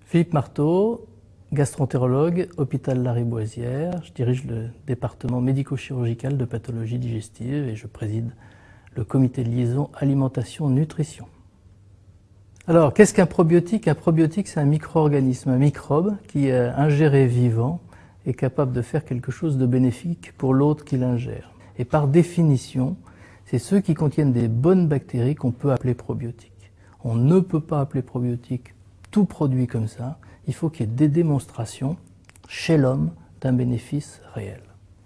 Philippe Marteau, gastroentérologue, hôpital Lariboisière. Je dirige le département médico-chirurgical de pathologie digestive et je préside le comité de liaison alimentation-nutrition. Alors, qu'est-ce qu'un probiotique? Un probiotique, c'est un micro-organisme, un microbe qui, ingéré vivant, est capable de faire quelque chose de bénéfique pour l'hôte qui l'ingère. Et par définition, c'est ceux qui contiennent des bonnes bactéries qu'on peut appeler probiotiques. On ne peut pas appeler probiotique tout produit comme ça. Il faut qu'il y ait des démonstrations chez l'homme d'un bénéfice réel.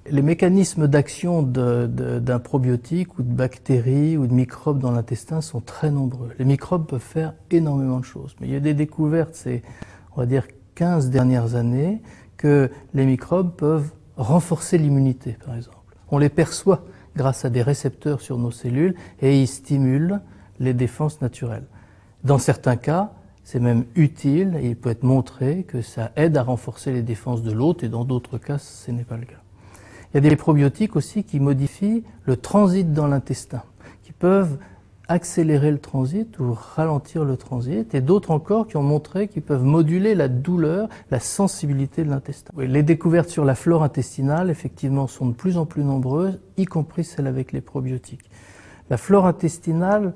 Les mécanismes d'action d'un probiotique ou de bactéries ou de microbes dans l'intestin sont très nombreux. Les microbes peuvent faire énormément de choses. Mais il y a des découvertes ces, on va dire, 15 dernières années que les microbes peuvent renforcer l'immunité, par exemple. On les perçoit grâce à des récepteurs sur nos cellules et ils stimulent les défenses naturelles. Dans certains cas, c'est même utile et il peut être montré que ça aide à renforcer les défenses de l'hôte et dans d'autres cas, ce n'est pas le cas. Il y a des probiotiques aussi qui modifient le transit dans l'intestin, qui peuvent accélérer le transit ou ralentir le transit, et d'autres encore qui ont montré qu'ils peuvent moduler la douleur, la sensibilité de l'intestin. Oui, les découvertes sur la flore intestinale, effectivement, sont de plus en plus nombreuses, y compris celles avec les probiotiques. La flore intestinale,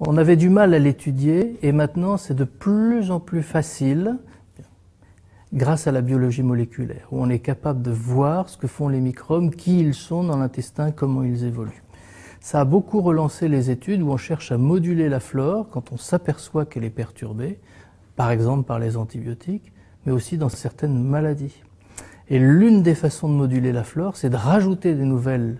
on avait du mal à l'étudier et maintenant c'est de plus en plus facile grâce à la biologie moléculaire, où on est capable de voir ce que font les microbes, qui ils sont dans l'intestin, comment ils évoluent. Ça a beaucoup relancé les études où on cherche à moduler la flore quand on s'aperçoit qu'elle est perturbée, par exemple par les antibiotiques, mais aussi dans certaines maladies. Et l'une des façons de moduler la flore, c'est de rajouter des nouvelles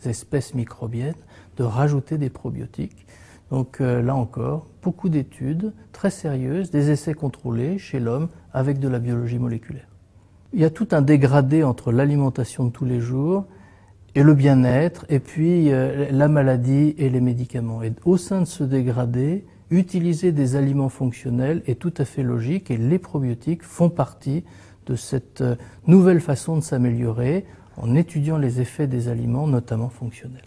espèces microbiennes, de rajouter des probiotiques. Donc là encore, beaucoup d'études très sérieuses, des essais contrôlés chez l'homme avec de la biologie moléculaire. Il y a tout un dégradé entre l'alimentation de tous les jours et le bien-être, et puis la maladie et les médicaments. Et au sein de ce dégradé, utiliser des aliments fonctionnels est tout à fait logique et les probiotiques font partie de cette nouvelle façon de s'améliorer en étudiant les effets des aliments, notamment fonctionnels.